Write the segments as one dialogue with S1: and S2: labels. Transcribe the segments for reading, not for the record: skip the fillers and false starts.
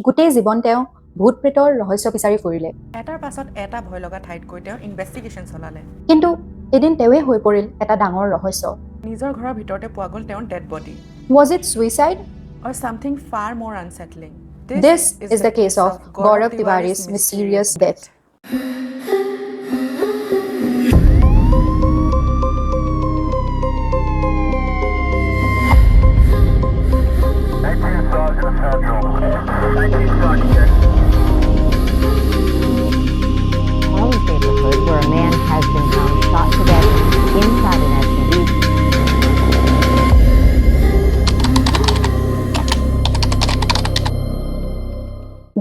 S1: গোটেই জীৱন তেওঁ ভূত প্ৰেতৰ ৰহস্য বিচাৰি ফুৰিলে।
S2: এটাৰ পাছত এটা ভয় লগা ঠাইত গৈ তেওঁ ইনভেষ্টিগেশ্যন চলালে।
S1: কিন্তু এদিন তেওঁৱে হৈ পৰিল এটা ডাঙৰ ৰহস্য।
S2: নিজৰ ঘৰৰ ভিতৰতে পোৱা গ'ল তেওঁৰ dead body.
S1: Was it suicide?
S2: Or something far more unsettling.
S1: This is the case of Gaurav Tiwari's mysterious death.
S3: Home neighborhood where a man has been found shot to death inside an SUV.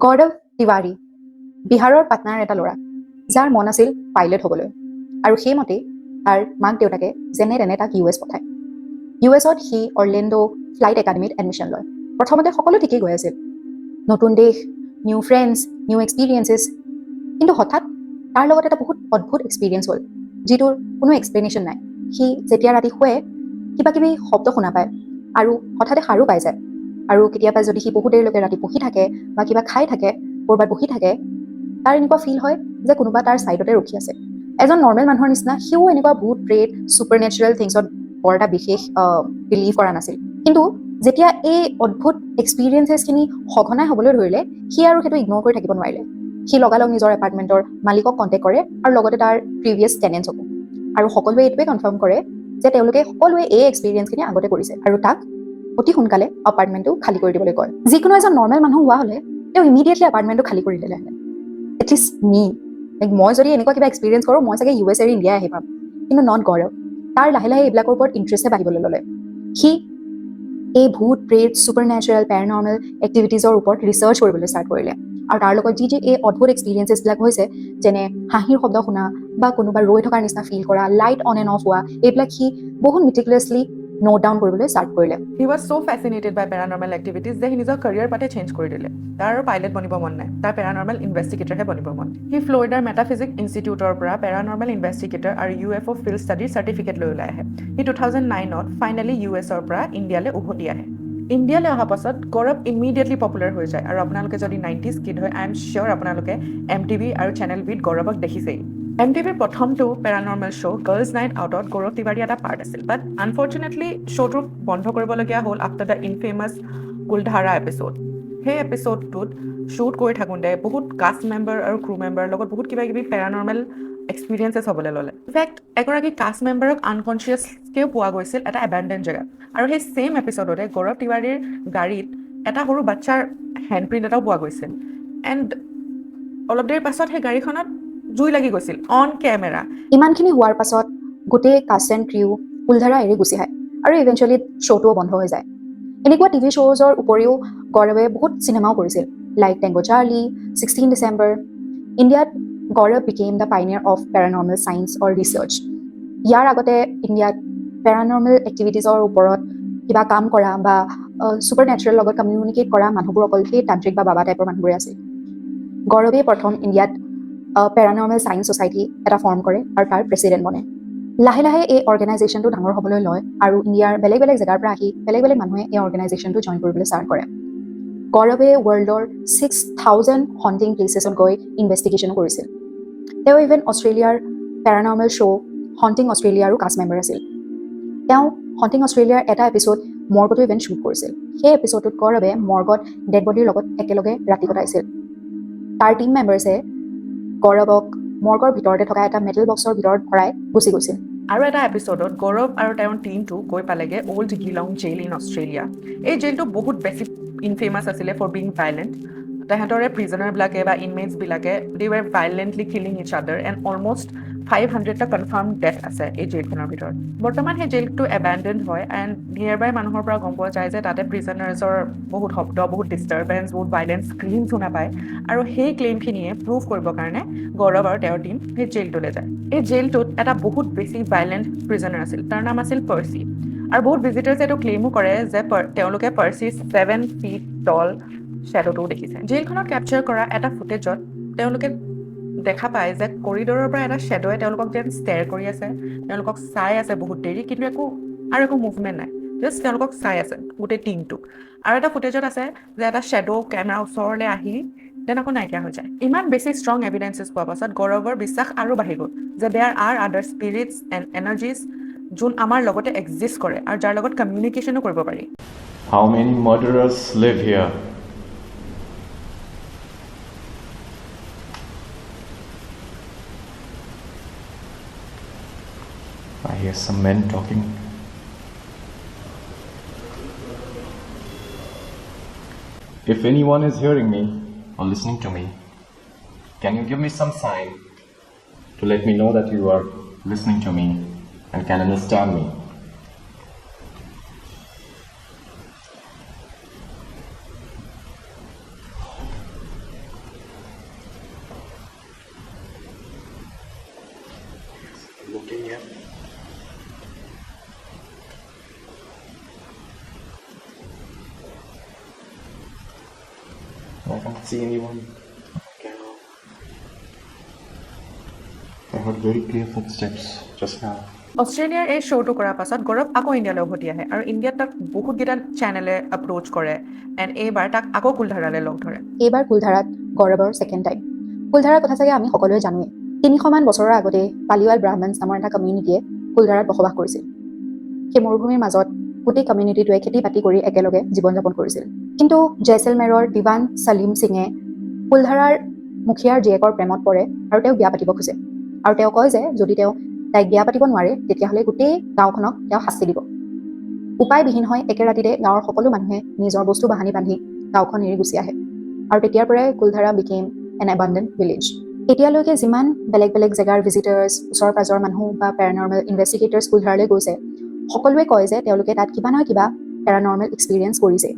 S1: গৌৰৱ তিৱাৰী বিহাৰৰ পাটনাৰ এটা ল'ৰা, যাৰ মন আছিল pilot হ'বলৈ, আৰু সেইমতেই তাৰ মাক দেউতাকে যেনে তেনে তাক US পঠায়। US-ত সি অৰ্লেণ্ডো ফ্লাইট একাডেমীত এডমিশ্যন লয়। প্ৰথমতে সকলো ঠিকেই গৈ আছিল, নতুন দেশ, নিউ ফ্ৰেণ্ডছ, নিউ এক্সপিৰিয়েঞ্চেছ। কিন্তু হঠাৎ তাৰ লগত এটা বহুত অদ্ভুত এক্সপিৰিয়েঞ্চ হ'ল, যিটোৰ কোনো এক্সপ্লেনেশ্যন নাই। সি যেতিয়া ৰাতি শুৱে কিবা কিবি শব্দ শুনা পায় আৰু হঠাতে সাৰো পাই যায়। আৰু কেতিয়াবা যদি সি বহুত দেৰিলৈকে ৰাতি পঢ়ি থাকে বা কিবা খাই থাকে, ক'ৰবাত বহি থাকে, তাৰ এনেকুৱা ফিল হয় যে কোনোবা তাৰ ছাইডতে ৰখি আছে। এজন নৰ্মেল মানুহৰ নিচিনা সিও এনেকুৱা ভূত প্ৰেত ছুপাৰ নেচাৰেল থিংছত বৰ এটা বিশেষ বিলিভ কৰা নাছিল। কিন্তু যেতিয়া এই অদ্ভুত এক্সপিৰিয়েঞ্চেছখিনি সঘনাই হ'বলৈ ধৰিলে, সি আৰু সেইটো ইগন'ৰ কৰি থাকিব নোৱাৰিলে। সি লগালগ নিজৰ এপাৰ্টমেণ্টৰ মালিকক কণ্টেক্ট কৰে আৰু লগতে তাৰ প্ৰিভিয়াছ টেনেণ্টছকো। আৰু সকলোৱে এইটোৱে কনফাৰ্ম কৰে যে তেওঁলোকে সকলোৱে এই এক্সপিৰিয়েঞ্চখিনি আগতে কৰিছে আৰু তাক অতি সোনকালে এপাৰ্টমেণ্টটো খালী কৰি দিবলৈ কয়। যিকোনো এজন নৰ্মেল মানুহ হোৱা হ'লে তেওঁ ইমিডিয়েটলি এপাৰ্টমেণ্টটো খালী কৰি দিলেহেঁতেন। এটলিষ্ট মি, মই যদি এনেকুৱা কিবা এক্সপিৰিয়েঞ্চ কৰোঁ, মই চাগে US এৰি ইণ্ডিয়াই আহি পাম। কিন্তু নট গৌৰৱ। তাৰ লাহে লাহে এইবিলাকৰ ওপৰত ইণ্টাৰেষ্টে বাঢ়িবলৈ ল'লে। সি এই ভূত প্ৰেত ছুপাৰ নেচাৰেল পেৰানৰ্মেল এক্টিভিটিজৰ ওপৰত ৰিচাৰ্চ কৰিবলৈ ষ্টাৰ্ট কৰিলে। আৰু তাৰ লগত যি এই অদ্ভুত এক্সপিৰিয়েঞ্চেছবিলাক হৈছে, যেনে হাঁহিৰ শব্দ শুনা বা কোনোবা ৰৈ থকাৰ নিচিনা ফিল কৰা, লাইট অন এণ্ড অফ হোৱা, এইবিলাক সি বহুত মিটিকুলাছলি নোট ডাউন কৰিবলৈ ষ্টাৰ্ট কৰিলে।
S2: He was so fascinated by paranormal activities যে সি নিজৰ কেৰিয়াৰ পাতে চেঞ্জ কৰি দিলে। তাৰ আৰু পাইলট বনিব মন নাই, তাৰ পেৰানৰ্মেল ইনভেষ্টিগেটৰহে বনিব মন। সি ফ্লৰিডাৰ মেটাফিজিক্স ইনষ্টিটিউটৰ পৰা পেৰানৰ্মেল ইনভেষ্টিগেটৰ আৰু UFO ফিল্ড ষ্টাডিৰ চাৰ্টিফিকেট লৈ ওলাই আহে। সি 2009ত ফাইনেলি US-ৰ পৰা ইণ্ডিয়ালৈ উভতি আহে। ইণ্ডিয়ালৈ অহাৰ পাছত গৌৰৱ ইমিডিয়েটলি পপুলাৰ হৈ যায়। আৰু আপোনালোকে যদি 90s কিড হয়, আই এম চিয়'ৰ আপোনালোকে MTV আৰু চেনেল বিত গৌৰৱক দেখিছেই। MTVৰ প্ৰথমটো পেৰানৰ্মেল শ্ব' গাৰ্লছ নাইট আউটত গৌৰৱ তিৱাৰী এটা পাৰ্ট আছিল। বাট আনফৰ্চুনেটলি শ্ব'টো বন্ধ কৰিবলগীয়া হ'ল আফটাৰ দ্য ইনফেমাছ কুলধাৰা এপিছ'ড। সেই এপিছ'ডটোত শ্বুট কৰি থাকোঁতে বহুত কাষ্ট মেম্বাৰ আৰু ক্ৰু মেম্বাৰৰ লগত বহুত কিবা কিবি পেৰানৰ্মেল এক্সপিৰিয়েঞ্চেছ হ'বলৈ ল'লে। ইনফেক্ট এগৰাকী কাষ্ট মেম্বাৰক আনকনচিয়াছকৈও পোৱা গৈছিল এটা এবেণ্ডেন জেগাত। আৰু সেই ছেইম এপিছ'ডতে গৌৰৱ তিৱাৰীৰ গাড়ীত এটা সৰু বাচ্ছাৰ হেণ্ডপ্ৰিণ্ট এটাও পোৱা গৈছিল। এণ্ড অলপ দেৰি পাছত সেই গাড়ীখনত জুই লাগি গৈছিল অন কেমেৰা।
S1: ইমানখিনি হোৱাৰ পাছত গোটেই কাষ্ট এণ্ড ক্ৰিউ কুলধাৰা এৰি গুচি আহে আৰু ইভেঞ্চুৱেলি শ্ব'টোও বন্ধ হৈ যায়। এনেকুৱা TV শ্ব'জৰ উপৰিও গৌৰৱে বহুত চিনেমাও কৰিছিল, লাইক টেংগো চাৰ্লি, 16 ডিচেম্বৰ। ইণ্ডিয়াত Gaurav became the pioneer of paranormal science or research. ইয়াৰ আগতে ইণ্ডিয়াত পেৰানৰ্মেল এক্টিভিটিজৰ ওপৰত কিবা কাম কৰা বা ছুপাৰ নেচাৰেল লগত কমিউনিকেট কৰা মানুহবোৰ অকল সেই তান্ত্ৰিক বা বাবা টাইপৰ মানুহবোৰে আছিল। গৌৰৱে প্ৰথম ইণ্ডিয়াত পেৰানৰ্মেল চায়েন্স ছ'চাইটি এটা ফৰ্ম কৰে আৰু তাৰ প্ৰেছিডেণ্ট বনে। লাহে লাহে এই অৰ্গেনাইজেশ্যনটো ডাঙৰ হ'বলৈ লয় আৰু ইণ্ডিয়াৰ বেলেগ বেলেগ জেগাৰ পৰা আহি বেলেগ বেলেগ মানুহে এই অৰ্গেনাইজেশ্যনটো জইন কৰিবলৈ ষ্টাৰ্ট কৰে। গৌৰৱে ৱৰ্ল্ডৰ 6000 হণ্টিং প্লেচেছত গৈ ইনভেষ্টিগেশ্যনো কৰিছিল। তেওঁ ইভেন অষ্ট্ৰেলিয়াৰ paranormal show' hunting অষ্ট্ৰেলিয়াৰো caste member আছিল। তেওঁ হণ্টিং অষ্ট্ৰেলিয়াৰ এটা এপিছ'ড মৰ্গতো ইভেন শ্বুট কৰিছিল। সেই এপিছ'ডটোত গৌৰৱে মৰ্গত ডেড বডিৰ লগত একেলগে ৰাতি কটাইছিল। তাৰ টীম মেম্বাৰ্ছে গৌৰৱক মৰ্গৰ ভিতৰতে থকা এটা মেটেল বক্সৰ ভিতৰত ভৰাই গুচি গৈছিল।
S2: আৰু এটা এপিছ'ডত গৌৰৱ আৰু তেওঁৰ টীমটো গৈ পালেগে old Geelong jail in Australia. এই জেইলটো বহুত বেছি ইনফেমাছ আছিলে ফৰ বিং ভাইলেণ্ট। তাহাঁতৰে প্ৰিজনাৰবিলাকে বা ইনমেটছবিলাকে they were violently killing each other and almost 500টা কনফাৰ্ম ডেথ আছে এই জেইলখনৰ ভিতৰত। বৰ্তমান সেই জেইলটো এবেণ্ডেণ্ড হয় এণ্ড নিয়াৰ বাই মানুহৰ পৰা গম পোৱা যায় যে তাতে প্ৰিজনাৰ্ছৰ বহুত শব্দ, বহুত ডিষ্টাৰ্বেঞ্চ, বহুত ভাইলেণ্ট স্ক্ৰীম শুনা পায়। আৰু সেই ক্লেইমখিনিয়ে প্ৰুভ কৰিবৰ কাৰণে গৌৰৱ আৰু তেওঁৰ টীম সেই জেইলটোলৈ যায়। এই জেইলটোত এটা বহুত বেছি ভাইলেণ্ট প্ৰিজনাৰ আছিল, তাৰ নাম আছিল পাৰ্চি। আৰু বহুত ভিজিটাৰ্ছে এইটো ক্লেইমো কৰে যে তেওঁলোকে পাৰ্চিৰ 7 feet tall শ্বেডোটোও দেখিছে। জেইলখনত কেপচাৰ কৰা এটা ফুটেজত তেওঁলোকে দেখা পায় যে কৰিডৰৰ পৰা এটা শ্বেডোৱে তেওঁলোকক যেন ষ্টেৰ কৰি আছে, তেওঁলোকক চাই আছে বহুত দেৰি, কিন্তু একো মুভমেণ্ট নাই। জাষ্ট তেওঁলোকক চাই আছে গোটেই টিমটোক আৰু এটা ফুটেজত আছে যে এটা শ্বেডো কেমেৰা ওচৰলৈ আহি দেন আকৌ নাইকিয়া হৈ যায় ইমান বেছি ষ্ট্ৰং এভিডেঞ্চেছ পোৱাৰ পাছত গৌৰৱৰ বিশ্বাস আৰু বাঢ়ি গ'ল যে দেয়াৰ আৰ আদাৰ স্পিৰিটছ এণ্ড এনাৰ্জিজ যোন আমাৰ লগতে এক্সিষ্ট কৰে আৰু যাৰ লগত কমিউনিকেশ্যনো কৰিব পাৰি
S4: How many murderers live here? I hear some men talking. If anyone is hearing me or listening to me, can you give me some sign to let me know that you are listening to me and can understand me? Looking here. I can't see anyone. I heard very clear footsteps just now.
S2: অষ্ট্ৰেলিয়াৰ এই শ্ব'টো কৰাৰ পাছত গৌৰৱ আকৌ ইণ্ডিয়ালৈ উভতি আহে আৰু ইণ্ডিয়াত তাক বহুতকেইটা চেনেলে এপ্ৰ'চ কৰে এণ্ড এইবাৰ তাক আকৌ কুলধাৰালৈ লগ ধৰে
S1: এইবাৰ কুলধাৰাত গৌৰৱৰ ছেকেণ্ড টাইম কুলধাৰাৰ কথা চাগে আমি সকলোৱে জানোৱেই 300মান বছৰৰ আগতে পালিৱাল ব্ৰাহ্মণছ নামৰ এটা কমিউনিটিয়ে কুলধাৰাত বসবাস কৰিছিল সেই মৰুভূমিৰ মাজত গোটেই কমিউনিটিটোৱে খেতি বাতি কৰি একেলগে জীৱন যাপন কৰিছিল কিন্তু জেচলমেৰৰ দিৱান সলীম সিঙে কুলধাৰাৰ মুখীয়াৰ জীয়েকৰ প্ৰেমত পৰে আৰু তেওঁক বিয়া পাতিব খোজে আৰু তেওঁ কয় যে যদি তেওঁ তাইক বিয়া পাতিব নোৱাৰে তেতিয়াহ'লে গোটেই গাঁওখনক তেওঁ শাস্তি দিব উপায়বিহীন হৈ একে ৰাতিতে গাঁৱৰ সকলো মানুহে নিজৰ বস্তু বাহানি বান্ধি গাঁওখন এৰি গুচি আহে আৰু তেতিয়াৰ পৰাই কুলধাৰা বিকেম এন এবাণ্ডেণ্ট ভিলেজ এতিয়ালৈকে যিমান বেলেগ বেলেগ জেগাৰ ভিজিটাৰ্ছ ওচৰ পাজৰ মানুহ বা পেৰানৰ্মেল ইনভেষ্টিগেটৰ্ছ কুলধাৰালৈ গৈছে সকলোৱে কয় যে তেওঁলোকে তাত কিবা নহয় কিবা পেৰানৰ্মেল এক্সপিৰিয়েঞ্চ কৰিছে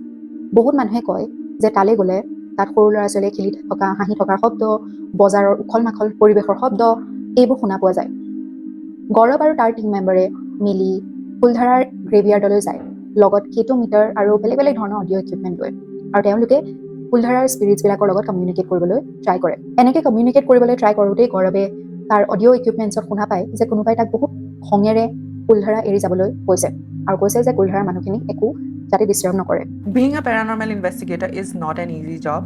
S1: বহুত মানুহে কয় যে তালৈ গ'লে তাত সৰু ল'ৰা ছোৱালীয়ে খেলি থকা হাঁহি থকাৰ শব্দ বজাৰৰ উখল মাখল পৰিৱেশৰ শব্দ এইবোৰ শুনা পোৱা যায় গৌৰৱ আৰু তাৰ টিম মেম্বাৰে মিলি কুলধাৰাৰ গ্ৰেভিয়াৰ্ডলৈ যায় লগত কেটোমিটাৰ আৰু বেলেগ বেলেগ ধৰণৰ অডিঅ' ইকুইপমেণ্ট লৈ আৰু তেওঁলোকে কুলধাৰাৰ স্পিৰিটছবিলাকৰ লগত কমিউনিকেট কৰিবলৈ ট্ৰাই কৰে এনেকৈ কমিউনিকেট কৰিবলৈ ট্ৰাই কৰোঁতেই গৌৰৱে তাৰ অডিঅ' ইকুইপমেণ্টছত শুনা পায় যে কোনোবাই তাক বহুত খঙেৰে কুলধাৰা এৰি যাবলৈ কৈছে আৰু কৈছে যে কুলধাৰাৰ মানুহখিনিক একো যাতে ডিষ্টাৰ্ব নকৰে
S2: being a paranormal investigator is not an easy job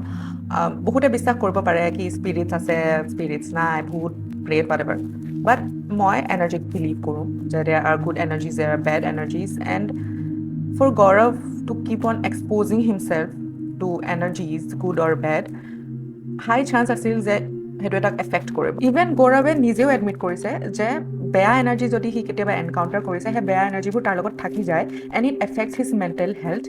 S2: বহুতে বিশ্বাস কৰিব পাৰে কি স্পিৰিটছ আছে স্পিৰিটছ নাই ভূত প্ৰেত হোৱাটএভাৰ বাট মই এনাৰ্জিক বিলিভ কৰোঁ যে there are good energies there are bad energies and for Gaurav to keep on exposing himself to energies good or bad high chance আছিল যে সেইটো এটাক এফেক্ট কৰিব ইভেন গৌৰৱে নিজেও এডমিট কৰিছে যে বেয়া এনাৰ্জি যদি সি কেতিয়াবা এনকাউণ্টাৰ কৰিছে সেই বেয়া এনাৰ্জিবোৰ তাৰ লগত থাকি যায় and it affects his mental health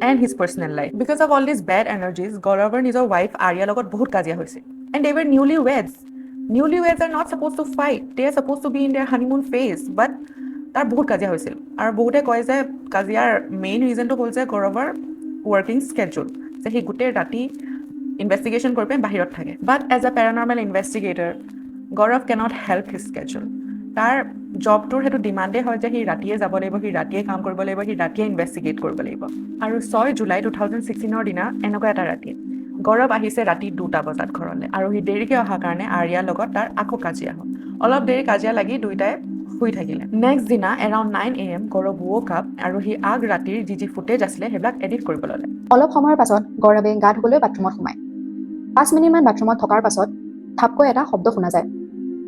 S2: and his personal life because of all this bad energies গৌৰৱৰ নিজৰ ৱাইফ আৰ্য়াৰ লগত বহুত কাজিয়া হৈছে and they were newly weds are not supposed to fight they are supposed to be in their honeymoon phase but তাৰ বহুত কাজিয়া হৈছিল আৰু বহুতে কয় যে কাজিয়াৰ মেইন ৰিজনটো হ'ল যে গৌৰৱৰ ৱৰ্কিং স্কেডুল যে সি গোটেই ৰাতি ইনভেষ্টিগেশ্যন কৰি পেলাই বাহিৰত থাকে but as a paranormal investigator Gaurav cannot help his schedule তাৰ জবটোৰ সেইটো ডিমাণ্ডেই হয় যে সি ৰাতিয়ে যাব লাগিব সি ৰাতিয়ে কাম কৰিব লাগিব সি ৰাতিয়ে ইনভেষ্টিগেট কৰিব লাগিব আৰু 6 জুলাই 2016 দিনা এনেকুৱা এটা ৰাতি গৌৰৱ আহিছে ৰাতি 2টা বজাত ঘৰলৈ আৰু সি দেৰিকৈ অহাৰ কাৰণে আৰ্য়াৰ লগত তাৰ আকৌ কাজিয়া হ'ল অলপ দেৰি কাজিয়া লাগি দুয়োটাই শুই থাকিলে নেক্সট দিনা around 9 AM Gaurav woke up আৰু সি আগ ৰাতিৰ যি ফুটেজ আছিলে সেইবিলাক এডিট কৰিব ল'লে
S1: অলপ সময়ৰ পাছত গৌৰৱে গা ধুবলৈ বাথৰুমত সোমায় 5 মিনিটমান বাথৰুমত থকাৰ পাছত থাপকৈ এটা শব্দ শুনা যায়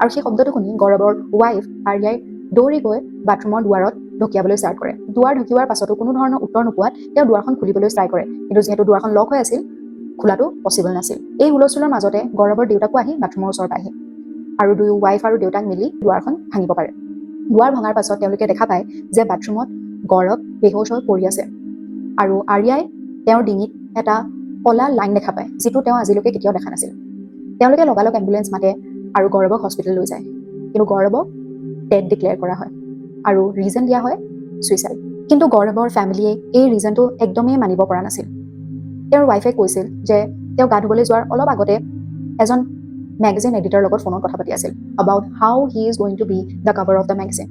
S1: আৰু সেই শব্দটো শুনি গৌৰৱৰ ৱাইফ আৰ্য়াই দৌৰি গৈ বাথৰুমৰ দুৱাৰত ঢকিয়াবলৈ ষ্টাৰ্ট কৰে দুৱাৰ ঢকিওৱাৰ পাছতো কোনো ধৰণৰ উত্তৰ নোপোৱাত তেওঁ দুৱাৰখন খুলিবলৈ ট্ৰাই কৰে কিন্তু যিহেতু দুৱাৰখন লক হৈ আছিল খোলাটো পচিবল নাছিল এই হুলস্থুলৰ মাজতে গৌৰৱৰ দেউতাকো আহি বাথৰুমৰ ওচৰত আহে আৰু দুয়ো ৱাইফ আৰু দেউতাক মিলি দুৱাৰখন ভাঙিব পাৰে দুৱাৰ ভঙাৰ পাছত তেওঁলোকে দেখা পায় যে বাথৰুমত গৌৰৱ বেহোচ হৈ পৰি আছে আৰু আৰ্য়াই তেওঁৰ ডিঙিত এটা কলা লাইন দেখা পায় যিটো তেওঁ আজিলৈকে কেতিয়াও দেখা নাছিল তেওঁলোকে লগালগ এম্বুলেঞ্চ মাতে আৰু গৌৰৱক হস্পিটেল লৈ যায় কিন্তু গৌৰৱক ডেড ডিক্লেয়াৰ কৰা হয় আৰু ৰিজন দিয়া হয় ছুইচাইড কিন্তু গৌৰৱৰ ফেমিলিয়ে এই ৰিজনটো একদমেই মানিব পৰা নাছিল তেওঁৰ ৱাইফে কৈছিল যে তেওঁ গা ধুবলৈ যোৱাৰ অলপ আগতে এজন মেগাজিন এডিটৰ লগত ফোনত কথা পাতি আছিল about how he is going to be the cover of the magazine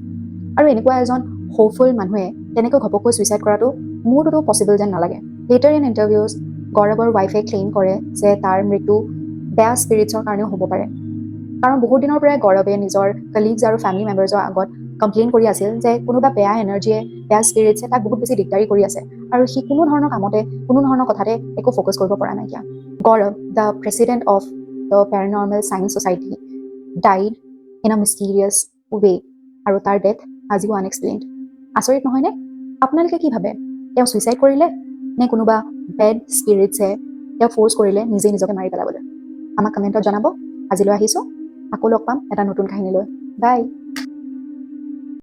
S1: আৰু এনেকুৱা এজন হোপফুল মানুহে তেনেকৈ ঘপককৈ ছুইচাইড কৰাটো মোৰতো পচিবল যেন নালাগে লেটাৰ ইন ইণ্টাৰভিউজ গৌৰৱৰ ৱাইফে ক্লেইম কৰে যে তাৰ মৃত্যু বেয়া স্পিৰিটছৰ কাৰণেও হ'ব পাৰে কাৰণ বহুত দিনৰ পৰাই গৌৰৱে নিজৰ কলিগছ আৰু ফেমিলি মেম্বাৰ্ছৰ আগত কমপ্লেইন কৰি আছিল যে কোনোবা বেয়া এনাৰ্জিয়ে বেয়া স্পিৰিটছে তাক বহুত বেছি দিগদাৰী কৰি আছে আৰু সি কোনো ধৰণৰ কামতে কোনো ধৰণৰ কথাতে একো ফ'কাছ কৰিব পৰা নাইকিয়া Gaurav the president of the paranormal science society died in a mysterious ৱে আৰু তাৰ ডেথ আজিও আনএক্সপ্লেইনড আচৰিত নহয়নে আপোনালোকে কি ভাবে তেওঁ ছুইচাইড কৰিলে নে কোনোবা বেড স্পিৰিটছে তেওঁক ফ'ৰ্চ কৰিলে নিজে নিজকে মাৰি পেলাবলৈ আমাক কমেণ্টত জনাব আজিলৈ আহিছোঁ আকৌ লগ পাম এটা নতুন কাহিনী লৈ বাই